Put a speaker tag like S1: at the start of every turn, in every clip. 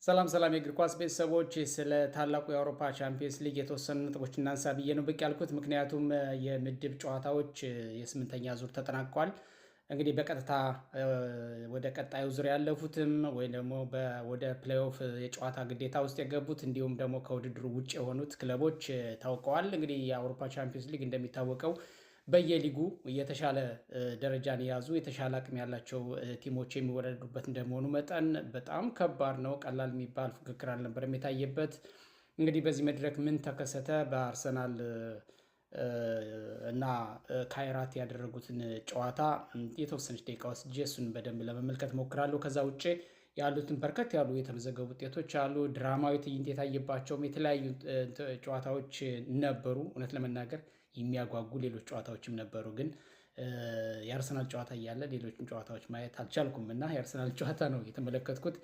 S1: ሰላም ሰላም የእግር ኳስ ቤተሰቦች ስለ ታላቁ የአውሮፓ ቻምፒየንስ ሊግ የተወሰኑ ነጥቦች እናንሳ ብዬ ነው ብቅ ያልኩት። ምክንያቱም የምድብ ጨዋታዎች የስምንተኛ ዙር ተጠናቋል። እንግዲህ በቀጥታ ወደ ቀጣዩ ዙር ያለፉትም ወይም ደግሞ ወደ ፕሌይኦፍ የጨዋታ ግዴታ ውስጥ የገቡት እንዲሁም ደግሞ ከውድድሩ ውጭ የሆኑት ክለቦች ታውቀዋል። እንግዲህ የአውሮፓ ቻምፒየንስ ሊግ እንደሚታወቀው በየሊጉ የተሻለ ደረጃን የያዙ የተሻለ አቅም ያላቸው ቲሞች የሚወዳደሩበት እንደመሆኑ መጠን በጣም ከባድ ነው። ቀላል የሚባል ፉክክር አልነበረም የታየበት። እንግዲህ በዚህ መድረክ ምን ተከሰተ? በአርሰናል እና ካይራት ያደረጉትን ጨዋታ የተወሰነች ደቂቃ ወስጄ እሱን በደንብ ለመመልከት ሞክራለሁ። ከዛ ውጭ ያሉትን በርከት ያሉ የተመዘገቡ ውጤቶች አሉ። ድራማዊ ትዕይንት የታየባቸውም የተለያዩ ጨዋታዎች ነበሩ። እውነት ለመናገር የሚያጓጉ ሌሎች ጨዋታዎችም ነበሩ። ግን የአርሰናል ጨዋታ እያለ ሌሎችን ጨዋታዎች ማየት አልቻልኩም እና የአርሰናል ጨዋታ ነው የተመለከትኩት።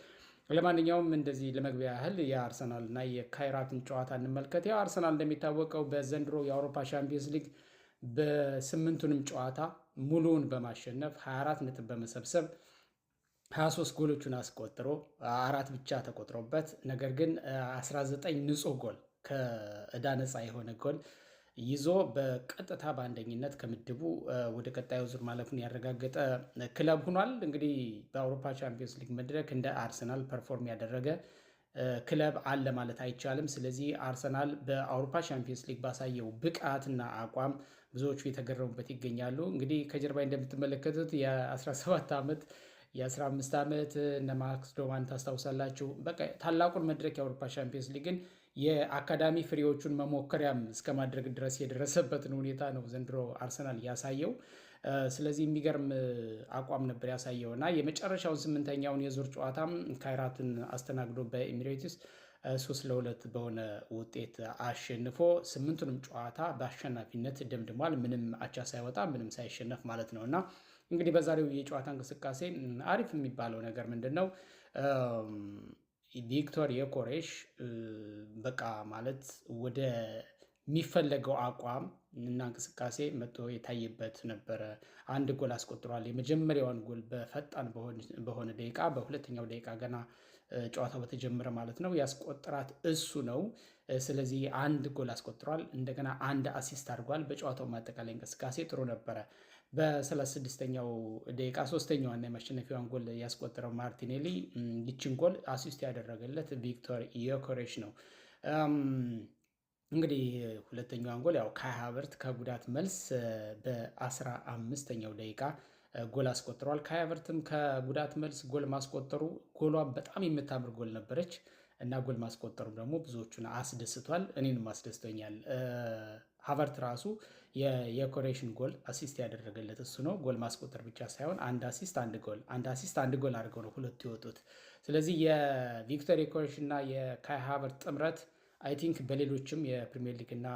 S1: ለማንኛውም እንደዚህ ለመግቢያ ያህል የአርሰናል እና የካይራትን ጨዋታ እንመልከት። ያው አርሰናል እንደሚታወቀው በዘንድሮ የአውሮፓ ቻምፒየንስ ሊግ በስምንቱንም ጨዋታ ሙሉውን በማሸነፍ 24 ነጥብ በመሰብሰብ 23 ጎሎቹን አስቆጥሮ አራት ብቻ ተቆጥሮበት፣ ነገር ግን 19 ንጹህ ጎል ከዕዳ ነፃ የሆነ ጎል ይዞ በቀጥታ በአንደኝነት ከምድቡ ወደ ቀጣዩ ዙር ማለፉን ያረጋገጠ ክለብ ሆኗል። እንግዲህ በአውሮፓ ቻምፒየንስ ሊግ መድረክ እንደ አርሰናል ፐርፎርም ያደረገ ክለብ አለ ማለት አይቻልም። ስለዚህ አርሰናል በአውሮፓ ቻምፒየንስ ሊግ ባሳየው ብቃትና አቋም ብዙዎቹ የተገረሙበት ይገኛሉ። እንግዲህ ከጀርባ እንደምትመለከቱት የ17 ዓመት የ15 ዓመት እነ ማክስ ዶማን ታስታውሳላችሁ። በቃ ታላቁን መድረክ የአውሮፓ ቻምፒየንስ ሊግን የአካዳሚ ፍሬዎቹን መሞከሪያም እስከ ማድረግ ድረስ የደረሰበትን ሁኔታ ነው ዘንድሮ አርሰናል ያሳየው። ስለዚህ የሚገርም አቋም ነበር ያሳየው እና የመጨረሻውን ስምንተኛውን የዙር ጨዋታም ካይራትን አስተናግዶ በኤሚሬትስ 3-2 በሆነ ውጤት አሸንፎ ስምንቱንም ጨዋታ በአሸናፊነት ደምድሟል። ምንም አቻ ሳይወጣ ምንም ሳይሸነፍ ማለት ነው እና እንግዲህ በዛሬው የጨዋታ እንቅስቃሴ አሪፍ የሚባለው ነገር ምንድን ነው? ቪክቶር ዮኬሬሽ በቃ ማለት ወደ የሚፈለገው አቋም እና እንቅስቃሴ መጥቶ የታየበት ነበረ። አንድ ጎል አስቆጥሯል። የመጀመሪያውን ጎል በፈጣን በሆነ ደቂቃ በሁለተኛው ደቂቃ ገና ጨዋታው በተጀመረ ማለት ነው ያስቆጥራት እሱ ነው። ስለዚህ አንድ ጎል አስቆጥሯል። እንደገና አንድ አሲስት አድርጓል። በጨዋታው ማጠቃላይ እንቅስቃሴ ጥሩ ነበረ። በ36ኛው ደቂቃ ሶስተኛዋና የማሸነፊያዋን ጎል ያስቆጠረው ማርቲኔሊ ይችን ጎል አሲስት ያደረገለት ቪክቶር ዮኬሬሽ ነው። እንግዲህ ሁለተኛዋን ጎል ያው ካይ ሃቨርትዝ ከጉዳት መልስ በ15ኛው ደቂቃ ጎል አስቆጥሯል። ካይ ሃቨርትዝም ከጉዳት መልስ ጎል ማስቆጠሩ ጎሏን በጣም የምታምር ጎል ነበረች እና ጎል ማስቆጠሩ ደግሞ ብዙዎቹን አስደስቷል። እኔንም አስደስቶኛል። ሃቨርትዝ ራሱ የዮኬሬሽን ጎል አሲስት ያደረገለት እሱ ነው። ጎል ማስቆጠር ብቻ ሳይሆን አንድ አሲስት አንድ ጎል አድርገው ነው ሁለቱ የወጡት። ስለዚህ የቪክቶር ዮኬሬሽ እና የካይ ሃቨርትዝ ጥምረት አይ ቲንክ በሌሎችም የፕሪሚየር ሊግ እና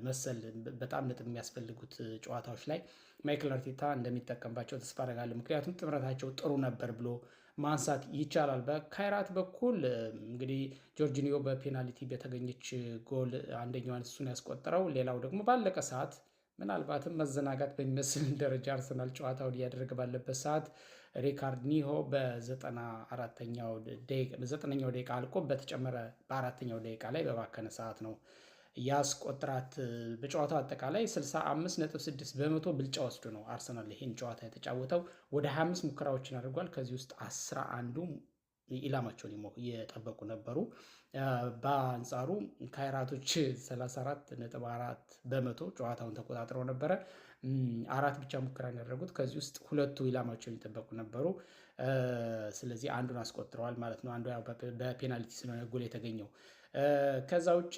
S1: መሰል በጣም ነጥብ የሚያስፈልጉት ጨዋታዎች ላይ ማይክል አርቴታ እንደሚጠቀምባቸው ተስፋ አደርጋለሁ። ምክንያቱም ጥምረታቸው ጥሩ ነበር ብሎ ማንሳት ይቻላል። በካይራት በኩል እንግዲህ ጆርጂኒዮ በፔናልቲ በተገኘች ጎል አንደኛዋን እሱን ያስቆጠረው፣ ሌላው ደግሞ ባለቀ ሰዓት ምናልባትም መዘናጋት በሚመስል ደረጃ አርሰናል ጨዋታውን እያደረገ ባለበት ሰዓት ሪካርዲኒሆ በ94ኛው ደቂቃ አልቆ በተጨመረ በአራተኛው ደቂቃ ላይ በባከነ ሰዓት ነው ያስቆጥራት። በጨዋታው አጠቃላይ 65.6 በመቶ ብልጫ ወስዶ ነው አርሰናል ይሄን ጨዋታ የተጫወተው። ወደ 25 ሙከራዎችን አድርጓል። ከዚህ ውስጥ 11ዱ ኢላማቸውን እየጠበቁ ነበሩ። በአንጻሩ ካይራቶች 34.4 በመቶ ጨዋታውን ተቆጣጥረው ነበረ። አራት ብቻ ሙከራ ያደረጉት፣ ከዚህ ውስጥ ሁለቱ ኢላማቸውን የጠበቁ ነበሩ። ስለዚህ አንዱን አስቆጥረዋል ማለት ነው። አንዱ በፔናልቲ ስለሆነ ጎል የተገኘው። ከዛ ውጭ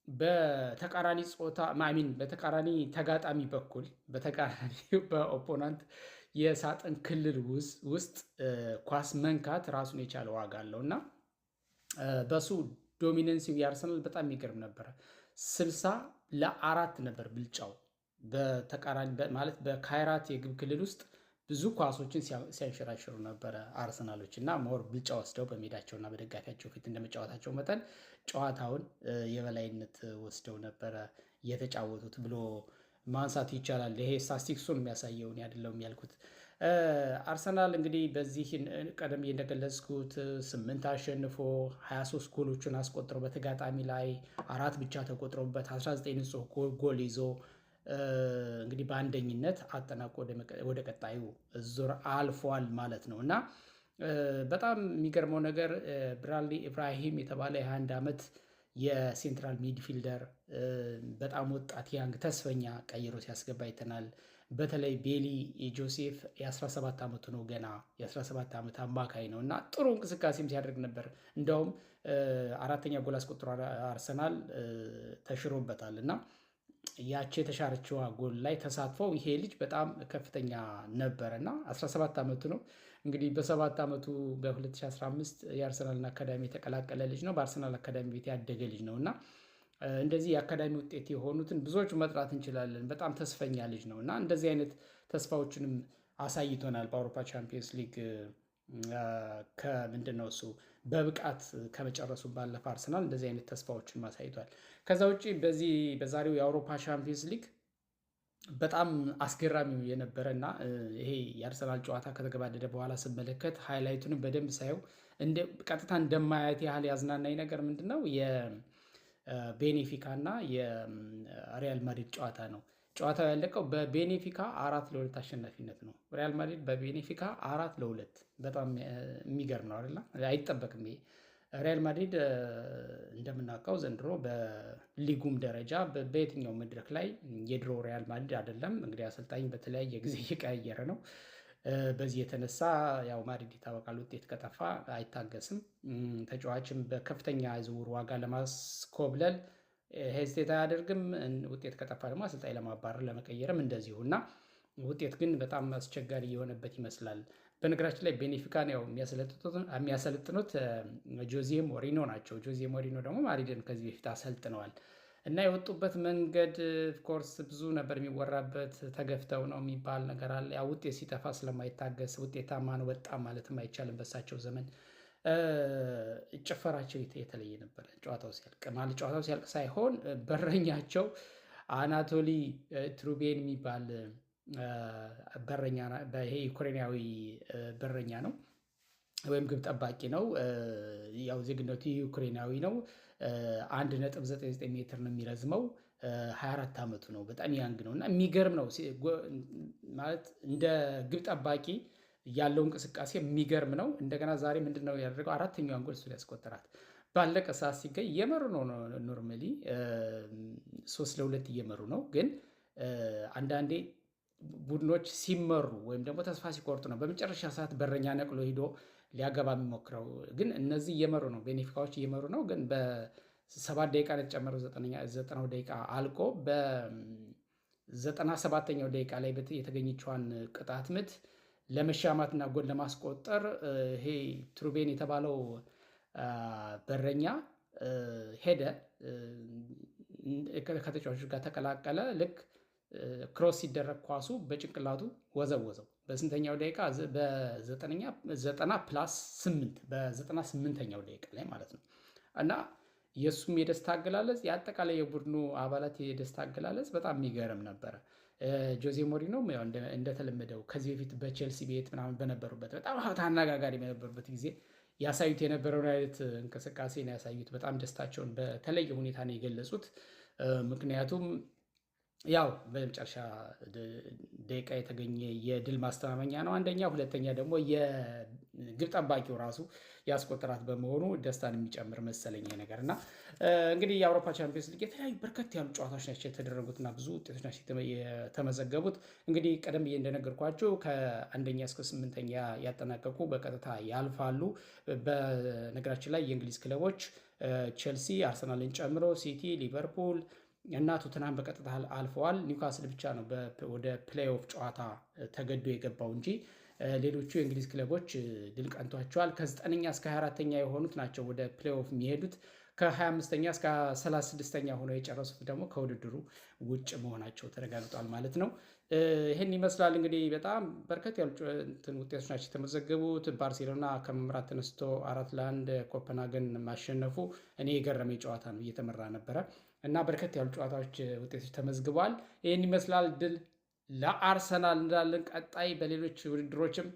S1: በተቃራኒ ጾታ ማሚን በተቃራኒ ተጋጣሚ በኩል በኦፖናንት የሳጥን ክልል ውስጥ ኳስ መንካት ራሱን የቻለ ዋጋ አለው እና በሱ ዶሚነንሲው የአርሰናል በጣም የሚገርም ነበረ። 60-4 ነበር ብልጫው። በተቃራኒ ማለት በካይራት የግብ ክልል ውስጥ ብዙ ኳሶችን ሲያንሸራሽሩ ነበረ አርሰናሎች እና ሞር ብልጫ ወስደው በሜዳቸውና በደጋፊያቸው ፊት እንደመጫወታቸው መጠን ጨዋታውን የበላይነት ወስደው ነበረ የተጫወቱት ብሎ ማንሳት ይቻላል። ይሄ ስታቲስቲክሱን የሚያሳየውን አይደለም ያልኩት። አርሰናል እንግዲህ በዚህ ቀደም እንደገለጽኩት 8 አሸንፎ 23 ጎሎችን አስቆጥሮ በተጋጣሚ ላይ 4 ብቻ ተቆጥሮበት 19 ንጹህ ጎል ይዞ እንግዲህ በአንደኝነት አጠናቆ ወደ ቀጣዩ ዙር አልፏል ማለት ነው እና በጣም የሚገርመው ነገር ብራድሊ ኢብራሂም የተባለ የ21 ዓመት የሴንትራል ሚድፊልደር በጣም ወጣት ያንግ ተስፈኛ ቀይሮ ሲያስገባ አይተናል። በተለይ ቤሊ ጆሴፍ የ17 ዓመቱ ነው፣ ገና የ17 ዓመት አማካይ ነው እና ጥሩ እንቅስቃሴም ሲያደርግ ነበር። እንደውም አራተኛ ጎል አስቆጥሮ አርሰናል ተሽሮበታል እና ያቺ የተሻረችዋ ጎል ላይ ተሳትፎው ይሄ ልጅ በጣም ከፍተኛ ነበረ እና 17 ዓመቱ ነው እንግዲህ በ7 ዓመቱ በ2015 የአርሰናልን አካዳሚ የተቀላቀለ ልጅ ነው። በአርሰናል አካዳሚ ቤት ያደገ ልጅ ነው እና እንደዚህ የአካዳሚ ውጤት የሆኑትን ብዙዎቹ መጥራት እንችላለን። በጣም ተስፈኛ ልጅ ነው እና እንደዚህ አይነት ተስፋዎችንም አሳይቶናል። በአውሮፓ ቻምፒየንስ ሊግ ከምንድን ነው እሱ በብቃት ከመጨረሱ ባለፈ አርሰናል እንደዚህ አይነት ተስፋዎችን አሳይቷል። ከዛ ውጭ በዛሬው የአውሮፓ ቻምፒየንስ ሊግ በጣም አስገራሚው የነበረ እና ይሄ የአርሰናል ጨዋታ ከተገባደደ በኋላ ስመለከት ሃይላይቱንም በደንብ ሳየው ቀጥታ እንደማያየት ያህል ያዝናናኝ ነገር ምንድን ነው የቤኔፊካ እና የሪያል ማድሪድ ጨዋታ ነው። ጨዋታው ያለቀው በቤኔፊካ 4-2 አሸናፊነት ነው። ሪያል ማድሪድ በቤኔፊካ 4-2 በጣም የሚገርም ነው አይደል? አይጠበቅም ይሄ። ሪያል ማድሪድ እንደምናውቀው ዘንድሮ በሊጉም ደረጃ በየትኛው መድረክ ላይ የድሮ ሪያል ማድሪድ አይደለም። እንግዲህ አሰልጣኝ በተለያየ ጊዜ እየቀያየረ ነው። በዚህ የተነሳ ያው ማድሪድ ይታወቃል፣ ውጤት ከጠፋ አይታገስም። ተጫዋችም በከፍተኛ ዝውውር ዋጋ ለማስኮብለል ሄዝቴት አያደርግም። ውጤት ከጠፋ ደግሞ አሰልጣኝ ለማባረር ለመቀየርም እንደዚሁ እና ውጤት ግን በጣም አስቸጋሪ የሆነበት ይመስላል። በነገራችን ላይ ቤኔፊካን ያው የሚያሰለጥኑት ጆዜ ሞሪኖ ናቸው። ጆዜ ሞሪኖ ደግሞ ማድሪድን ከዚህ በፊት አሰልጥነዋል እና የወጡበት መንገድ ኦፍኮርስ ብዙ ነበር የሚወራበት። ተገፍተው ነው የሚባል ነገር አለ። ያው ውጤት ሲጠፋ ስለማይታገስ ውጤታማ ነው በጣም ማለትም አይቻልም። በሳቸው ዘመን ጭፈራቸው የተለየ ነበረ። ጨዋታው ሲያልቅ ማለት ጨዋታው ሲያልቅ ሳይሆን በረኛቸው አናቶሊ ትሩቤን የሚባል በረኛ፣ ይሄ ዩክሬናዊ በረኛ ነው ወይም ግብ ጠባቂ ነው። ያው ዜግነቱ ዩክሬናዊ ነው። 1.99 ሜትር ነው የሚረዝመው። 24 ዓመቱ ነው። በጣም ያንግ ነው እና የሚገርም ነው ማለት እንደ ግብ ጠባቂ ያለው እንቅስቃሴ የሚገርም ነው። እንደገና ዛሬ ምንድን ነው ያደረገው? አራተኛዋን ጎል እሱ ያስቆጠራት ባለቀ ሰዓት ሲገኝ እየመሩ ነው። ኖርማሊ 3-2 እየመሩ ነው። ግን አንዳንዴ ቡድኖች ሲመሩ ወይም ደግሞ ተስፋ ሲቆርጡ ነው በመጨረሻ ሰዓት በረኛ ነቅሎ ሂዶ ሊያገባ የሚሞክረው። ግን እነዚህ እየመሩ ነው፣ ቤኔፊካዎች እየመሩ ነው። ግን በ7 ደቂቃ የተጨመረው 90 ደቂቃ አልቆ በ97ኛው ደቂቃ ላይ የተገኘችዋን ቅጣት ምት ለመሻማትና ጎል ለማስቆጠር ይሄ ትሩቤን የተባለው በረኛ ሄደ፣ ከተጫዋቾች ጋር ተቀላቀለ። ልክ ክሮስ ሲደረግ ኳሱ በጭንቅላቱ ወዘወዘው። በስንተኛው ደቂቃ? በ90+8 በ98ኛው ደቂቃ ላይ ማለት ነው። እና የእሱም የደስታ አገላለጽ የአጠቃላይ የቡድኑ አባላት የደስታ አገላለጽ በጣም የሚገርም ነበረ። ጆዜ ሞሪኖ እንደተለመደው ከዚህ በፊት በቼልሲ ቤት ምናምን በነበሩበት በጣም አነጋጋሪ በነበሩበት ጊዜ ያሳዩት የነበረውን አይነት እንቅስቃሴ ነው ያሳዩት። በጣም ደስታቸውን በተለየ ሁኔታ ነው የገለጹት። ምክንያቱም ያው በመጨረሻ ደቂቃ የተገኘ የድል ማስተማመኛ ነው አንደኛ፣ ሁለተኛ ደግሞ የግብ ጠባቂው ራሱ ያስቆጠራት በመሆኑ ደስታን የሚጨምር መሰለኝ ነገር እና እንግዲህ የአውሮፓ ቻምፒየንስ ሊግ የተለያዩ በርከት ያሉ ጨዋታዎች ናቸው የተደረጉትና ብዙ ውጤቶች ናቸው የተመዘገቡት። እንግዲህ ቀደም ብዬ እንደነገርኳቸው ከ1ኛ እስከ 8ኛ ያጠናቀቁ በቀጥታ ያልፋሉ። በነገራችን ላይ የእንግሊዝ ክለቦች ቼልሲ አርሰናልን ጨምሮ ሲቲ፣ ሊቨርፑል እና ቶተንሃም በቀጥታ አልፈዋል። ኒውካስል ብቻ ነው ወደ ፕሌይኦፍ ጨዋታ ተገዶ የገባው እንጂ ሌሎቹ የእንግሊዝ ክለቦች ድል ቀንቷቸዋል። ከ9ኛ እስከ 24ኛ የሆኑት ናቸው ወደ ፕሌይኦፍ የሚሄዱት። ከ25ኛ እስከ 36ኛ ሆነው የጨረሱት ደግሞ ከውድድሩ ውጭ መሆናቸው ተረጋግጧል ማለት ነው። ይህን ይመስላል እንግዲህ በጣም በርከት ያሉ ውጤቶች ናቸው የተመዘገቡት። ባርሴሎና ከመምራት ተነስቶ 4-1 ኮፐንሃገን ማሸነፉ እኔ የገረመኝ ጨዋታ ነው፣ እየተመራ ነበረ እና በርከት ያሉ ጨዋታዎች ውጤቶች ተመዝግበዋል። ይህን ይመስላል። ድል ለአርሰናል እንዳለን ቀጣይ በሌሎች ውድድሮችም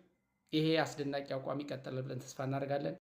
S1: ይሄ አስደናቂ አቋም ይቀጥላል ብለን ተስፋ እናደርጋለን።